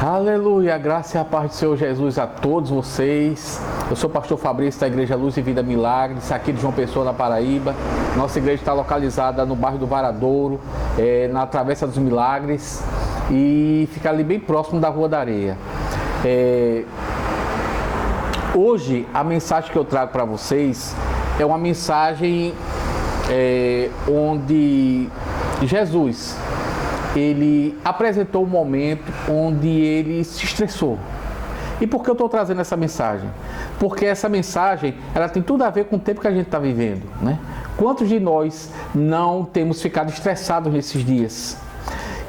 Aleluia, a graça e a paz do Senhor Jesus a todos vocês. Eu sou o pastor Fabrício da Igreja Luz e Vida Milagres, aqui de João Pessoa, na Paraíba. Nossa igreja está localizada no bairro do Varadouro, na Travessa dos Milagres, e fica ali bem próximo da Rua da Areia. Hoje, a mensagem que eu trago para vocês é uma mensagem onde Jesus, ele apresentou um momento onde ele se estressou. E por que eu estou trazendo essa mensagem? Porque essa mensagem, ela tem tudo a ver com o tempo que a gente está vivendo, né? Quantos de nós não temos ficado estressados nesses dias?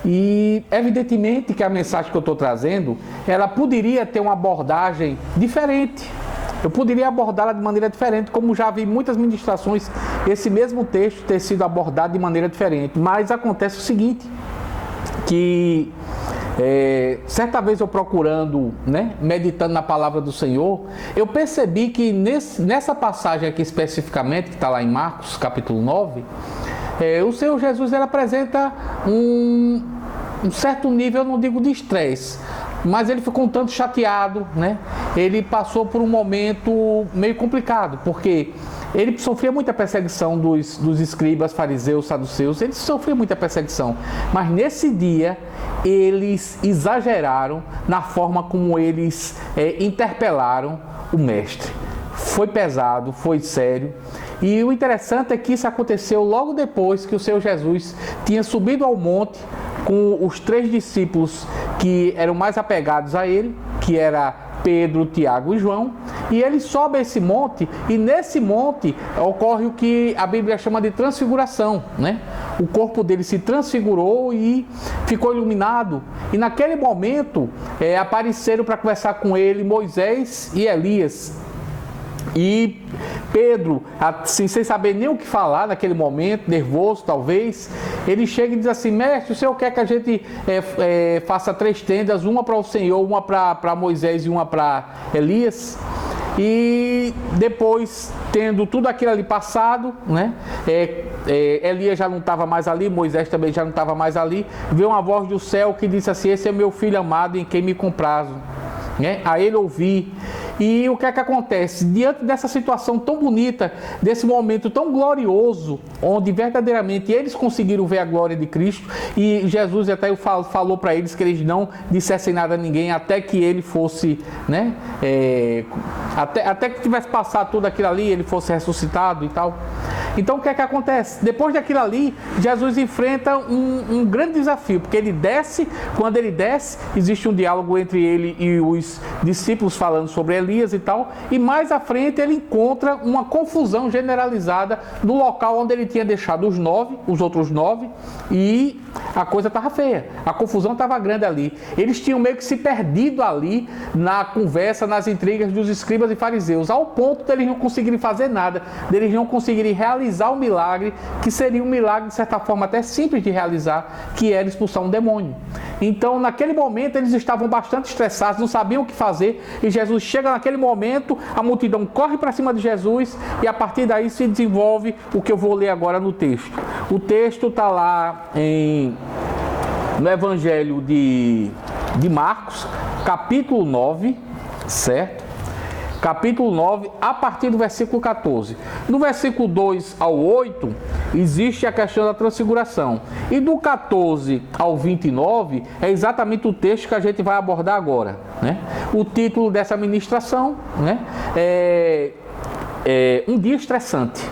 E evidentemente que a mensagem que eu estou trazendo, ela poderia ter uma abordagem diferente. Eu poderia abordá-la de maneira diferente, como já vi muitas ministrações, esse mesmo texto ter sido abordado de maneira diferente. Mas acontece o seguinte, que certa vez eu procurando, meditando na palavra do Senhor, eu percebi que nessa passagem aqui especificamente, que está lá em Marcos, capítulo 9, o Senhor Jesus, ele apresenta um certo nível, eu não digo de estresse, mas ele ficou um tanto chateado, Ele passou por um momento meio complicado, porque ele sofria muita perseguição dos escribas, fariseus, saduceus, ele sofria muita perseguição. Mas nesse dia, eles exageraram na forma como eles interpelaram o mestre. Foi pesado, foi sério. E o interessante é que isso aconteceu logo depois que o Senhor Jesus tinha subido ao monte com os 3 discípulos que eram mais apegados a ele, que era Pedro, Tiago e João, e ele sobe a esse monte, e nesse monte ocorre o que a Bíblia chama de transfiguração, O corpo dele se transfigurou e ficou iluminado, e naquele momento apareceram para conversar com ele Moisés e Elias. E Pedro, assim, sem saber nem o que falar naquele momento, nervoso talvez, ele chega e diz assim: mestre, o Senhor quer que a gente faça 3 tendas, uma para o Senhor, uma para Moisés e uma para Elias? E depois, tendo tudo aquilo ali passado, Elias já não estava mais ali, Moisés também já não estava mais ali, veio uma voz do céu que disse assim: esse é meu filho amado em quem me comprazo. A ele ouvi. E o que é que acontece? Diante dessa situação tão bonita, desse momento tão glorioso, onde verdadeiramente eles conseguiram ver a glória de Cristo, e Jesus até falou para eles que eles não dissessem nada a ninguém, até que ele fosse, até que tivesse passado tudo aquilo ali, ele fosse ressuscitado e tal. Então o que é que acontece? Depois daquilo ali, Jesus enfrenta um grande desafio, porque ele desce, quando ele desce, existe um diálogo entre ele e os discípulos falando sobre Elias e tal, e mais à frente ele encontra uma confusão generalizada no local onde ele tinha deixado os outros 9, e a coisa estava feia, a confusão estava grande ali. Eles tinham meio que se perdido ali na conversa, nas intrigas dos escribas e fariseus, ao ponto de eles não conseguirem fazer nada, de eles não conseguirem realizar o milagre, que seria um milagre de certa forma até simples de realizar, que era expulsar um demônio. Então naquele momento eles estavam bastante estressados, não sabiam o que fazer, e Jesus chega naquele momento, a multidão corre para cima de Jesus, e a partir daí se desenvolve o que eu vou ler agora no texto. O texto está lá no Evangelho de Marcos, capítulo 9, certo? Capítulo 9, a partir do versículo 14. No versículo 2 ao 8, existe a questão da transfiguração. E do 14 ao 29, é exatamente o texto que a gente vai abordar agora, O título dessa ministração, é um dia estressante.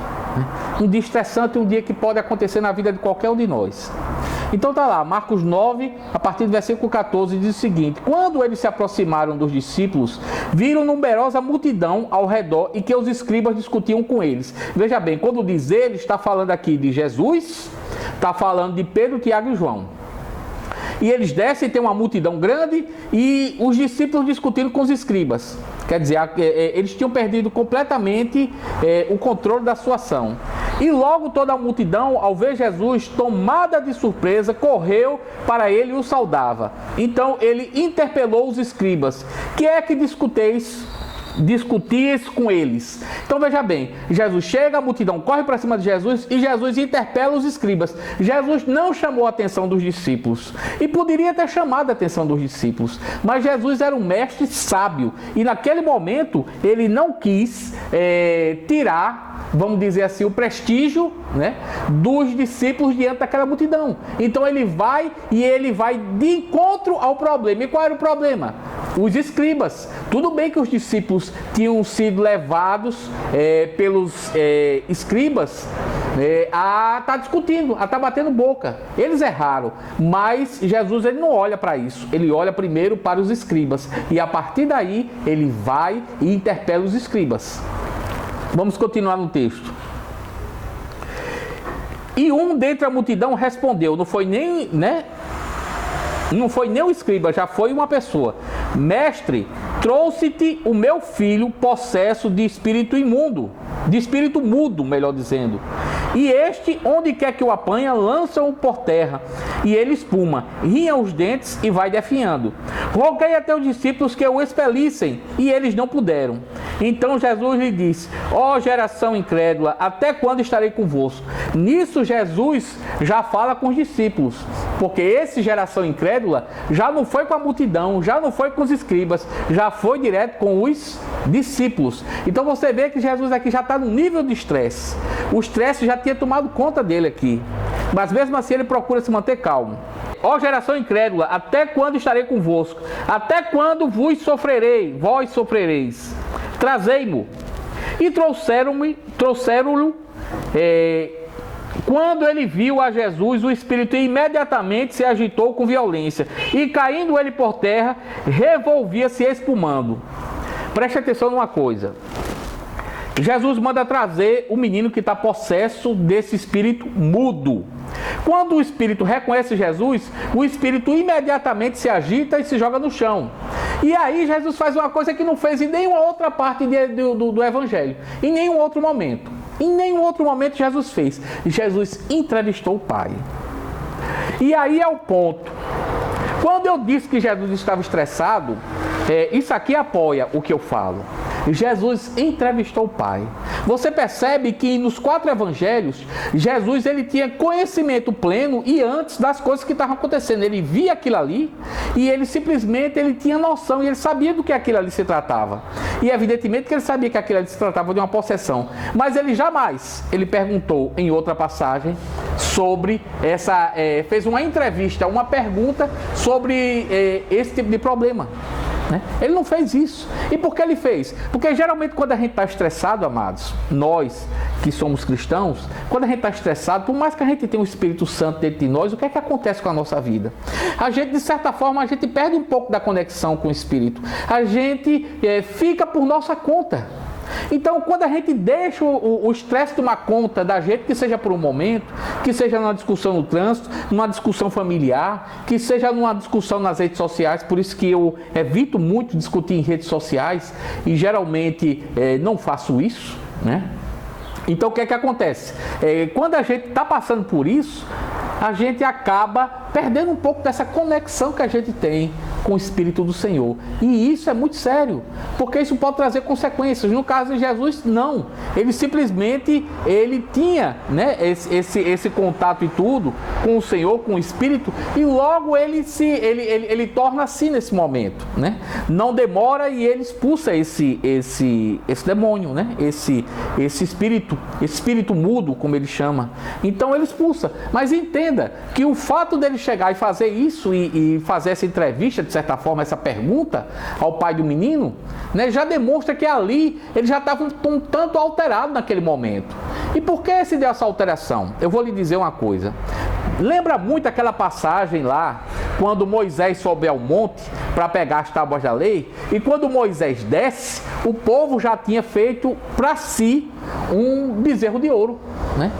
Um dia estressante, um dia que pode acontecer na vida de qualquer um de nós. Então tá lá, Marcos 9, a partir do versículo 14, diz o seguinte: quando eles se aproximaram dos discípulos, viram numerosa multidão ao redor e que os escribas discutiam com eles. Veja bem, quando diz eles, está falando aqui de Jesus, está falando de Pedro, Tiago e João. E eles descem, tem uma multidão grande, e os discípulos discutindo com os escribas. Quer dizer, eles tinham perdido completamente o controle da sua ação. E logo toda a multidão, ao ver Jesus, tomada de surpresa, correu para ele e o saudava. Então ele interpelou os escribas: que é que discuteis discutir com eles. Então veja bem, Jesus chega, a multidão corre para cima de Jesus e Jesus interpela os escribas. Jesus não chamou a atenção dos discípulos e poderia ter chamado a atenção dos discípulos, mas Jesus era um mestre sábio e naquele momento ele não quis tirar, vamos dizer assim, o prestígio, né, dos discípulos diante daquela multidão. Então ele vai de encontro ao problema. E qual era o problema? Os escribas. Tudo bem que os discípulos tinham sido levados pelos escribas a estar discutindo, a estar batendo boca. Eles erraram, mas Jesus ele não olha para isso. Ele olha primeiro para os escribas e a partir daí ele vai e interpela os escribas. Vamos continuar no texto. E um dentre a multidão respondeu, não foi nem o escriba, já foi uma pessoa: Mestre, trouxe-te o meu filho possesso de espírito imundo, de espírito mudo, melhor dizendo. E este, onde quer que o apanha, lança-o por terra, e ele espuma, rinha os dentes e vai definhando. Roguei a teus discípulos que o expelissem, e eles não puderam. Então Jesus lhe disse: ó geração incrédula, até quando estarei convosco? Nisso Jesus já fala com os discípulos, porque essa geração incrédula já não foi com a multidão, já não foi com os escribas, já foi direto com os discípulos. Então você vê que Jesus aqui já está no nível de estresse. O estresse já tinha tomado conta dele aqui, mas mesmo assim ele procura se manter calmo. Ó geração incrédula, até quando estarei convosco? Até quando vos sofrerei, vós sofrereis? Trazei-mo. E trouxeram-lhe. Quando ele viu a Jesus, o espírito imediatamente se agitou com violência, e caindo ele por terra, revolvia-se espumando. Preste atenção numa coisa. Jesus manda trazer o menino que está possesso desse espírito mudo. Quando o espírito reconhece Jesus, o espírito imediatamente se agita e se joga no chão. E aí Jesus faz uma coisa que não fez em nenhuma outra parte do Evangelho, em nenhum outro momento. Em nenhum outro momento Jesus fez. Jesus entrevistou o Pai. E aí é o ponto. Quando eu disse que Jesus estava estressado, isso aqui apoia o que eu falo. Jesus entrevistou o Pai. Você percebe que nos 4 evangelhos, Jesus ele tinha conhecimento pleno e antes das coisas que estavam acontecendo. Ele via aquilo ali e ele simplesmente tinha noção e ele sabia do que aquilo ali se tratava. E evidentemente que ele sabia que aquilo ali se tratava de uma possessão. Mas ele jamais, ele perguntou em outra passagem sobre fez uma entrevista, uma pergunta sobre esse tipo de problema. Ele não fez isso. E por que ele fez? Porque geralmente quando a gente está estressado, amados, nós que somos cristãos, quando a gente está estressado, por mais que a gente tenha o Espírito Santo dentro de nós, o que é que acontece com a nossa vida? A gente, de certa forma, a gente perde um pouco da conexão com o Espírito. A gente fica por nossa conta. Então, quando a gente deixa o estresse tomar conta da gente, que seja por um momento, que seja numa discussão no trânsito, numa discussão familiar, que seja numa discussão nas redes sociais, por isso que eu evito muito discutir em redes sociais e geralmente não faço isso, né? Então, o que é que acontece? Quando a gente está passando por isso, a gente acaba perdendo um pouco dessa conexão que a gente tem com o Espírito do Senhor. E isso é muito sério, porque isso pode trazer consequências. No caso de Jesus, não. Ele simplesmente, tinha, né, esse contato e tudo com o Senhor, com o Espírito, e logo ele torna assim nesse momento, né? Não demora e ele expulsa esse demônio, né? Esse espírito mudo, como ele chama. Então ele expulsa. Mas entenda que o fato dele chegar e fazer isso e fazer essa entrevista, de certa forma, essa pergunta ao pai do menino, né, já demonstra que ali ele já estava um tanto alterado naquele momento. E por que se deu essa alteração? Eu vou lhe dizer uma coisa. Lembra muito aquela passagem lá, quando Moisés sobe ao monte para pegar as tábuas da lei, e quando Moisés desce, o povo já tinha feito para si um bezerro de ouro, né?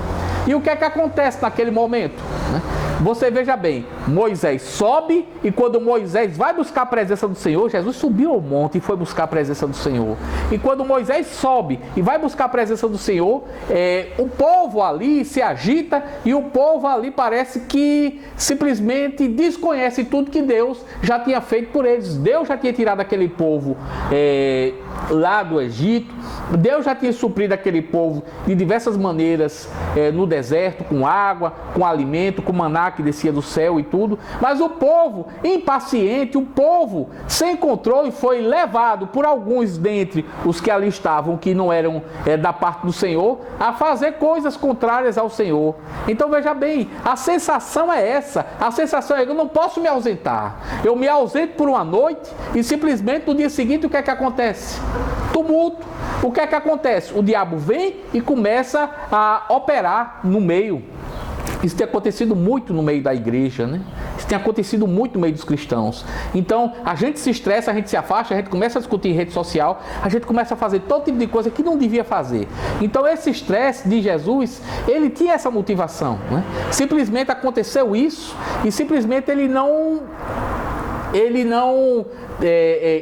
E o que é que acontece naquele momento? né? Você veja bem, Moisés sobe, e quando Moisés vai buscar a presença do Senhor, Jesus subiu ao monte e foi buscar a presença do Senhor. E quando Moisés sobe e vai buscar a presença do Senhor, o povo ali se agita, e o povo ali parece que simplesmente desconhece tudo que Deus já tinha feito por eles. Deus já tinha tirado aquele povo lá do Egito, Deus já tinha suprido aquele povo de diversas maneiras no deserto, com água, com alimento, com maná que descia do céu e tudo, mas o povo impaciente, o povo sem controle, foi levado por alguns dentre os que ali estavam, que não eram da parte do Senhor, a fazer coisas contrárias ao Senhor. Então veja bem, a sensação é essa, a sensação é: eu não posso me ausentar, eu me ausento por uma noite e simplesmente no dia seguinte o que é que acontece? Tumulto. O que é que acontece? O diabo vem e começa a operar no meio. Isso tem acontecido muito no meio da igreja, né? Isso tem acontecido muito no meio dos cristãos. Então, a gente se estressa, a gente se afasta, a gente começa a discutir em rede social, a gente começa a fazer todo tipo de coisa que não devia fazer. Então, esse estresse de Jesus, ele tinha essa motivação, né? Simplesmente aconteceu isso e simplesmente ele não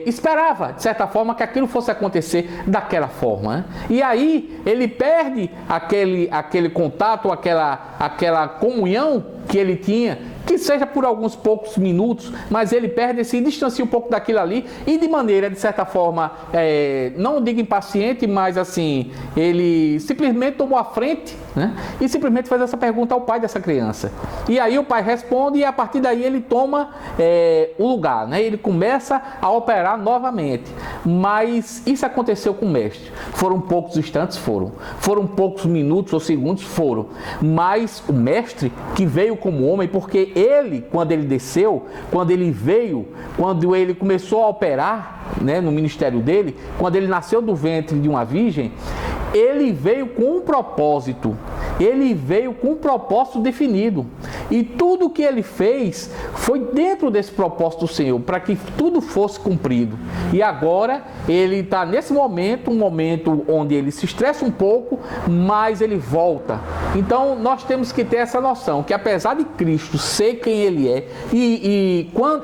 esperava, de certa forma, que aquilo fosse acontecer daquela forma, né? E aí ele perde aquele contato, aquela comunhão que ele tinha, que seja por alguns poucos minutos, mas ele perde, se distancia um pouco daquilo ali, e de maneira, de certa forma, não digo impaciente, mas assim, ele simplesmente tomou a frente, né? E simplesmente fez essa pergunta ao pai dessa criança. E aí o pai responde, e a partir daí ele toma o lugar, né? Ele começa a operar novamente. Mas isso aconteceu com o mestre. Foram poucos instantes? Foram poucos minutos ou segundos? Foram. Mas o mestre, que veio como homem, porque ele, quando ele desceu, quando ele veio, quando ele começou a operar, né, no ministério dele, quando ele nasceu do ventre de uma virgem, ele veio com um propósito. Ele veio com um propósito definido. E tudo que ele fez foi dentro desse propósito do Senhor, para que tudo fosse cumprido. E agora ele está nesse momento, um momento onde ele se estressa um pouco, mas ele volta. Então nós temos que ter essa noção, que apesar de Cristo ser quem ele é,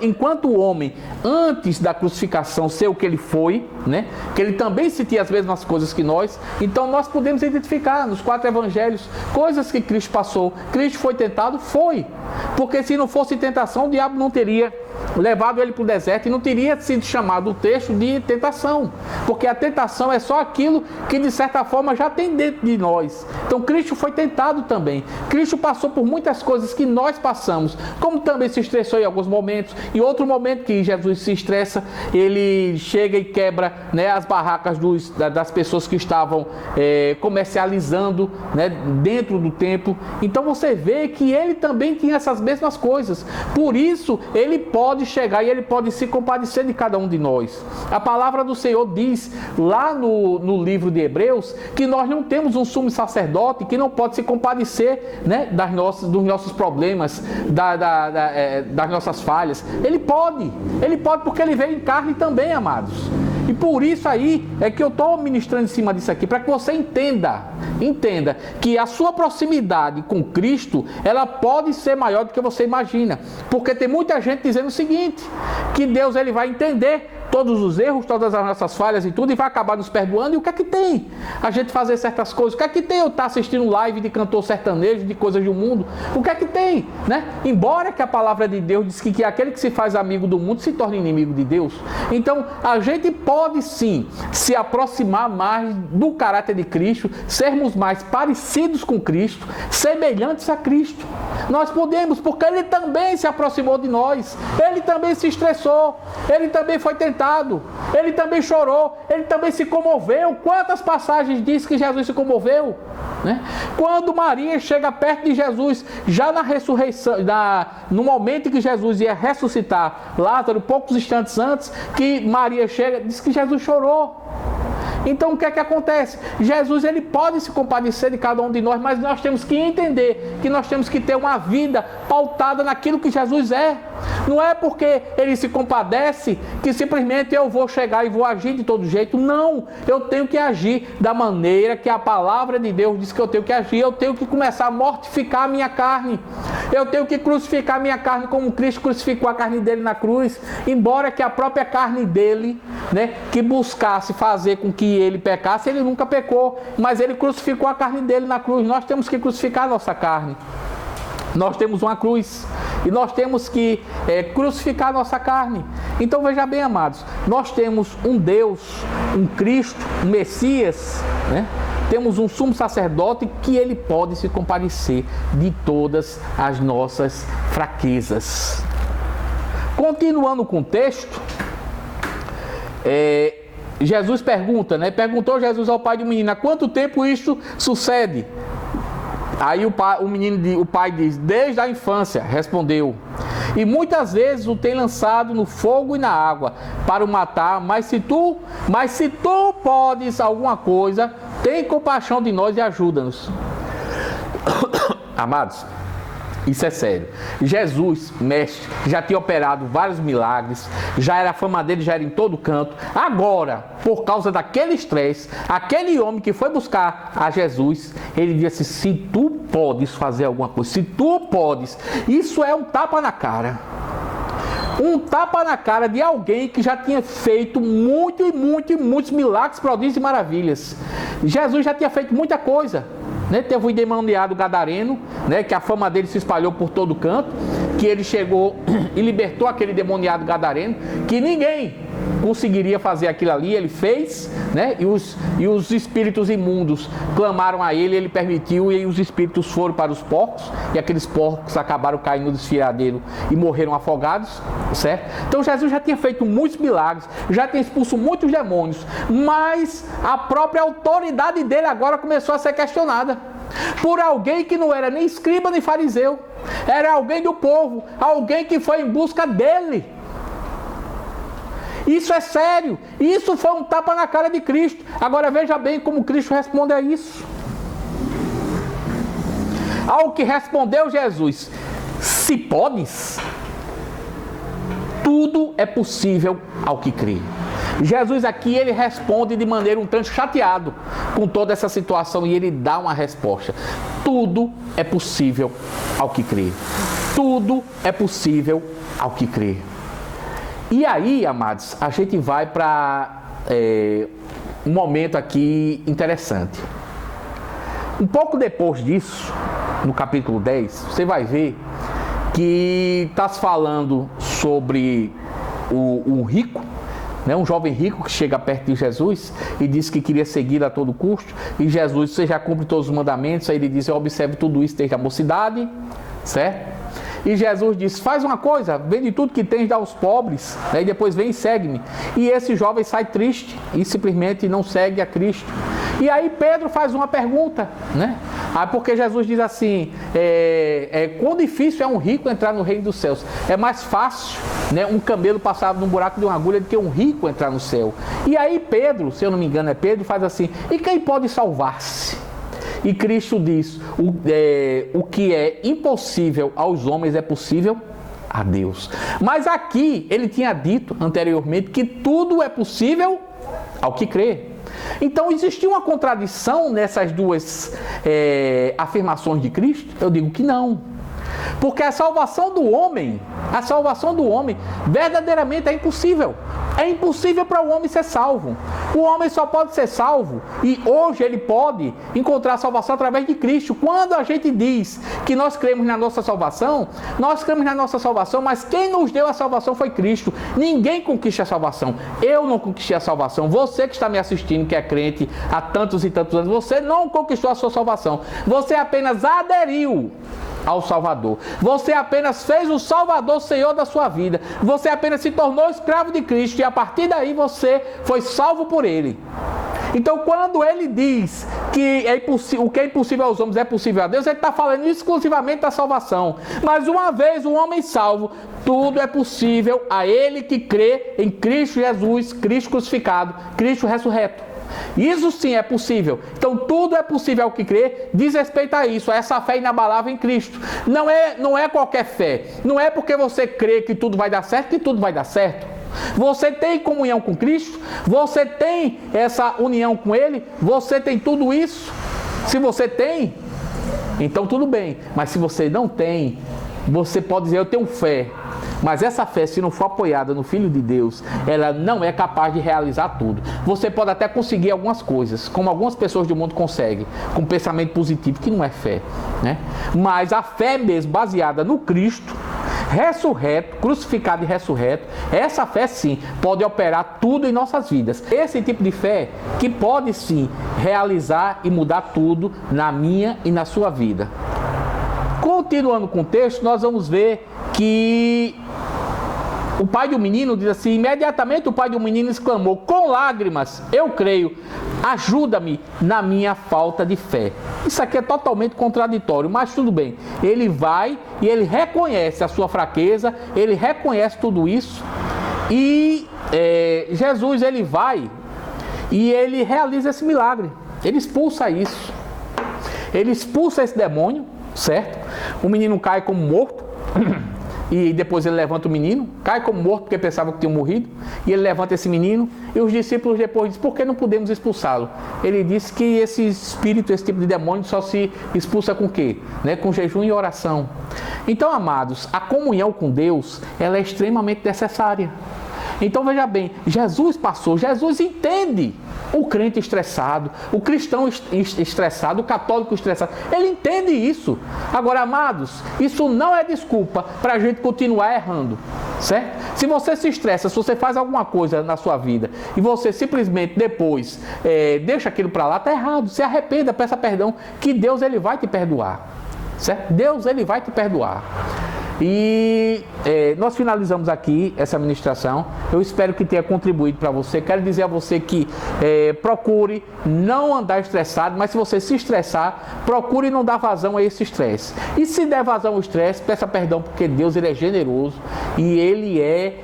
enquanto o homem, antes da crucificação, ser o que ele foi, né, que ele também sentia as mesmas coisas que nós, então nós podemos identificar nos 4 evangelhos coisas que Cristo passou. Cristo foi tentado? Foi. Porque se não fosse tentação, o diabo não teria levado ele para o deserto e não teria sido chamado o texto de tentação. Porque a tentação é só aquilo que de certa forma já tem dentro de nós. Então Cristo foi tentado também. Cristo passou por muitas coisas que nós passamos, como também se estressou em alguns momentos. Em outro momento que Jesus se estressa, ele chega e quebra, né, as barracas das pessoas que estavam comercializando, né, dentro do templo. Então você vê que ele também tinha essas mesmas coisas. Por isso ele pode chegar e ele pode se compadecer de cada um de nós. A palavra do Senhor diz lá no livro de Hebreus que nós não temos um sumo sacerdote que não pode se compadecer, né, dos nossos problemas, das nossas falhas. Ele pode porque ele veio em carne também, amados. E por isso aí é que eu estou ministrando em cima disso aqui, para que você entenda que a sua proximidade com Cristo, ela pode ser maior do que você imagina. Porque tem muita gente dizendo o seguinte, que Deus ele vai entender todos os erros, todas as nossas falhas e tudo, e vai acabar nos perdoando. E o que é que tem a gente fazer certas coisas? O que é que tem eu estar assistindo live de cantor sertanejo, de coisas do mundo? O que é que tem, né? Embora que a palavra de Deus diz que aquele que se faz amigo do mundo se torna inimigo de Deus. Então a gente pode sim se aproximar mais do caráter de Cristo, sermos mais parecidos com Cristo, semelhantes a Cristo. Nós podemos, porque ele também se aproximou de nós, ele também se estressou, ele também foi tentado, ele também chorou, ele também se comoveu. Quantas passagens diz que Jesus se comoveu, né? Quando Maria chega perto de Jesus, já na ressurreição, no momento em que Jesus ia ressuscitar Lázaro, poucos instantes antes, que Maria chega, diz que Jesus chorou. Então o que é que acontece? Jesus ele pode se compadecer de cada um de nós, mas nós temos que entender que nós temos que ter uma vida pautada naquilo que Jesus é. Não é porque ele se compadece que simplesmente eu vou chegar e vou agir de todo jeito. Não, eu tenho que agir da maneira que a palavra de Deus diz que eu tenho que agir. Eu tenho que começar a mortificar a minha carne. Eu tenho que crucificar a minha carne como Cristo crucificou a carne dele na cruz. Embora que a própria carne dele, né, que buscasse fazer com que ele pecasse, ele nunca pecou. Mas ele crucificou a carne dele na cruz. Nós temos que crucificar a nossa carne. Nós temos uma cruz e nós temos que crucificar a nossa carne. Então veja bem, amados, nós temos um Deus, um Cristo, um Messias, né? Temos um sumo sacerdote que ele pode se compadecer de todas as nossas fraquezas. Continuando com o texto, Jesus pergunta, né? Perguntou Jesus ao pai do menino: há quanto tempo isto sucede? Aí o pai diz: desde a infância, respondeu. E muitas vezes o tem lançado no fogo e na água para o matar, mas se tu podes alguma coisa, tem compaixão de nós e ajuda-nos. Amados, isso é sério. Jesus, mestre, já tinha operado vários milagres, a fama dele já era em todo canto. Agora, por causa daquele estresse, aquele homem que foi buscar a Jesus, ele disse: se tu podes fazer alguma coisa, se tu podes. Isso é um tapa na cara. Um tapa na cara de alguém que já tinha feito muitos milagres, prodígios e maravilhas. Jesus já tinha feito muita coisa. Né? Teve o endemoniado gadareno, né? Que a fama dele se espalhou por todo canto, que ele chegou e libertou aquele endemoniado gadareno, que ninguém conseguiria fazer aquilo ali. Ele fez, né? E os espíritos imundos clamaram a ele, ele permitiu, e os espíritos foram para os porcos, e aqueles porcos acabaram caindo no desfiladeiro e morreram afogados, certo? Então Jesus já tinha feito muitos milagres, já tinha expulso muitos demônios, mas a própria autoridade dele agora começou a ser questionada por alguém que não era nem escriba nem fariseu, era alguém do povo, alguém que foi em busca dele. Isso é sério, isso foi um tapa na cara de Cristo. Agora veja bem como Cristo responde a isso. Ao que respondeu Jesus: se podes, tudo é possível ao que crê. Jesus aqui, ele responde de maneira um tanto chateado com toda essa situação, e ele dá uma resposta: tudo é possível ao que crê. Tudo é possível ao que crê. E aí, amados, a gente vai para um momento aqui interessante. Um pouco depois disso, no capítulo 10, você vai ver que está se falando sobre o rico, né? Um jovem rico que chega perto de Jesus e diz que queria seguir a todo custo. E Jesus: você já cumpre todos os mandamentos? Aí ele diz: eu observo tudo isso desde a mocidade, certo? E Jesus disse: faz uma coisa, vende tudo que tens, dá aos pobres, né? E depois vem e segue-me. E esse jovem sai triste e simplesmente não segue a Cristo. E aí Pedro faz uma pergunta, né? Porque Jesus diz assim: quão difícil é um rico entrar no reino dos céus. É mais fácil, né, um camelo passar num buraco de uma agulha do que um rico entrar no céu. E aí Pedro, se eu não me engano é Pedro, faz assim: e quem pode salvar-se? E Cristo diz: o que é impossível aos homens é possível a Deus. Mas aqui ele tinha dito anteriormente que tudo é possível ao que crê. Então existia uma contradição nessas duas afirmações de Cristo? Eu digo que não. Porque a salvação do homem verdadeiramente é impossível. É impossível para o homem ser salvo. O homem só pode ser salvo, e hoje ele pode encontrar salvação através de Cristo. Quando a gente diz que nós cremos na nossa salvação, mas quem nos deu a salvação foi Cristo. Ninguém conquista a salvação. Eu não conquistei a salvação. Você que está me assistindo, que é crente há tantos e tantos anos, você não conquistou a sua salvação. Você apenas aderiu ao Salvador. Você apenas fez o Salvador Senhor da sua vida. Você apenas se tornou escravo de Cristo, e a partir daí você foi salvo por Ele. Então, quando ele diz que o que é impossível aos homens é possível a Deus, ele está falando exclusivamente da salvação. Mas uma vez o homem salvo, tudo é possível a ele que crê em Cristo Jesus, Cristo crucificado, Cristo ressurreto. Isso sim é possível. Então tudo é possível ao que crê, diz respeito a isso, a essa fé inabalável em Cristo. Não é qualquer fé. Não é porque você crê que tudo vai dar certo que tudo vai dar certo. Você tem comunhão com Cristo, você tem essa união com Ele, você tem tudo isso. Se você tem, então tudo bem. Mas se você não tem, você pode dizer, eu tenho fé. Mas essa fé, se não for apoiada no Filho de Deus, ela não é capaz de realizar tudo. Você pode até conseguir algumas coisas, como algumas pessoas do mundo conseguem, com pensamento positivo, que não é fé, né? Mas a fé mesmo, baseada no Cristo, ressurreto, crucificado e ressurreto, essa fé sim, pode operar tudo em nossas vidas. Esse tipo de fé que pode sim realizar e mudar tudo na minha e na sua vida. Continuando com o texto, nós vamos ver que o pai do menino diz assim: imediatamente o pai do menino exclamou com lágrimas, eu creio, ajuda-me na minha falta de fé. Isso aqui é totalmente contraditório, mas tudo bem. Ele vai e ele reconhece a sua fraqueza, ele reconhece tudo isso e Jesus ele vai e ele realiza esse milagre, ele expulsa isso, ele expulsa esse demônio, certo? O menino cai como morto. E depois ele levanta o menino, cai como morto porque pensava que tinha morrido, e ele levanta esse menino, e os discípulos depois dizem, por que não podemos expulsá-lo? Ele disse que esse espírito, esse tipo de demônio só se expulsa com o quê? Com jejum e oração. Então, amados, a comunhão com Deus, ela é extremamente necessária. Então veja bem, Jesus entende o crente estressado, o cristão estressado, o católico estressado, ele entende isso. Agora, amados, isso não é desculpa para a gente continuar errando, certo? Se você se estressa, se você faz alguma coisa na sua vida e você simplesmente depois deixa aquilo para lá, está errado. Se arrependa, peça perdão, que Deus ele vai te perdoar, certo? Deus ele vai te perdoar. E nós finalizamos aqui essa ministração. Eu espero que tenha contribuído para você. Quero dizer a você que procure não andar estressado, mas se você se estressar, procure não dar vazão a esse estresse. E se der vazão ao estresse, peça perdão, porque Deus ele é generoso e ele é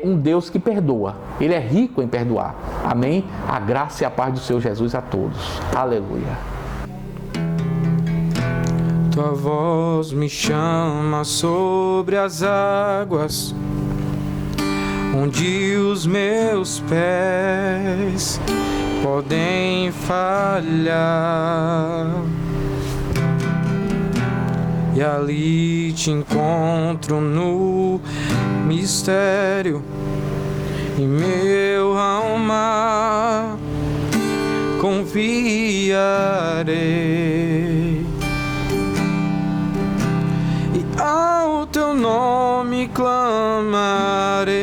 um Deus que perdoa. Ele é rico em perdoar. Amém? A graça e a paz do Senhor Jesus a todos. Aleluia. Tua voz me chama sobre as águas, onde os meus pés podem falhar. E ali te encontro no mistério, em meu alma confiarei. Ao teu nome clamarei,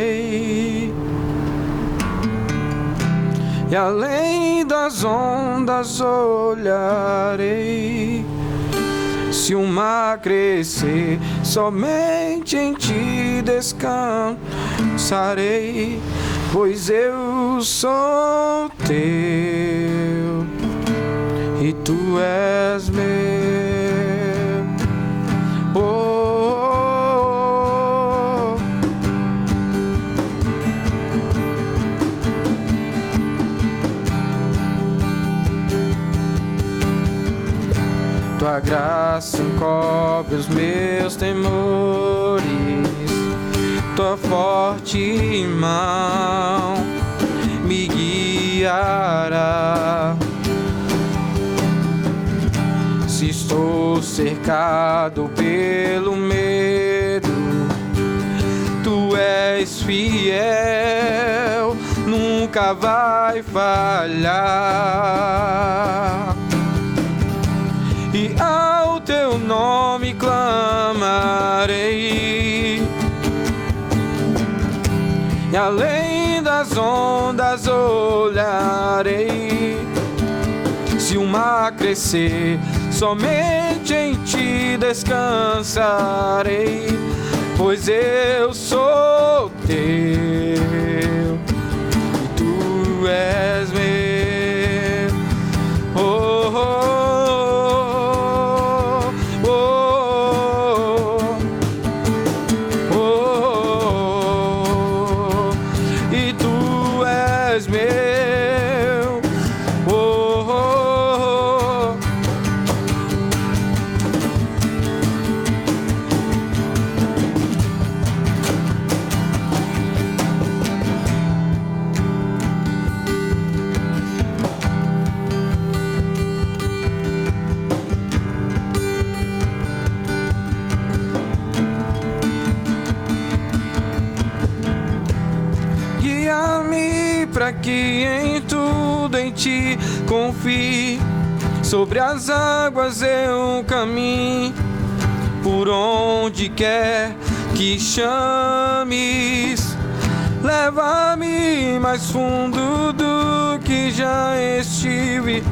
e além das ondas olharei. Se o mar crescer, somente em ti descansarei, pois eu sou teu e tu és meu. Tua graça encobre os meus temores, tua forte mão me guiará. Se estou cercado pelo medo, tu és fiel, nunca vai falhar. E ao teu nome clamarei, e além das ondas olharei. Se o mar crescer, somente em ti descansarei, pois eu sou teu e tu és meu. Oh, oh. para que em tudo em ti confie. Sobre as águas eu caminho, por onde quer que chames. Leva-me mais fundo do que já estive,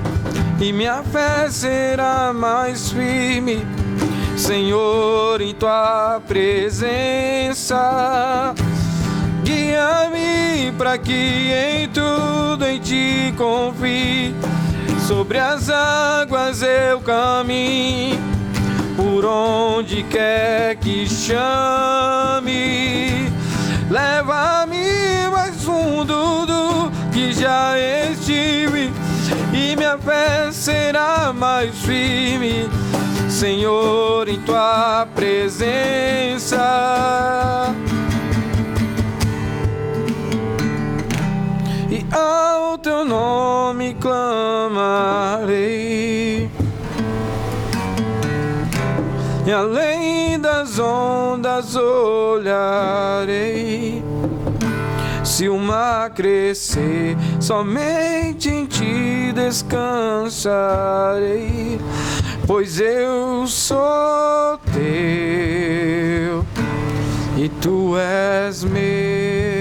e minha fé será mais firme, Senhor, em tua presença. Guia-me para que em tudo em ti confie. Sobre as águas eu caminho, por onde quer que chame. Leva-me mais fundo do que já estive, e minha fé será mais firme, Senhor, em tua presença. E ao teu nome clamarei, e além das ondas olharei. Se o mar crescer, somente em ti descansarei, pois eu sou teu e tu és meu.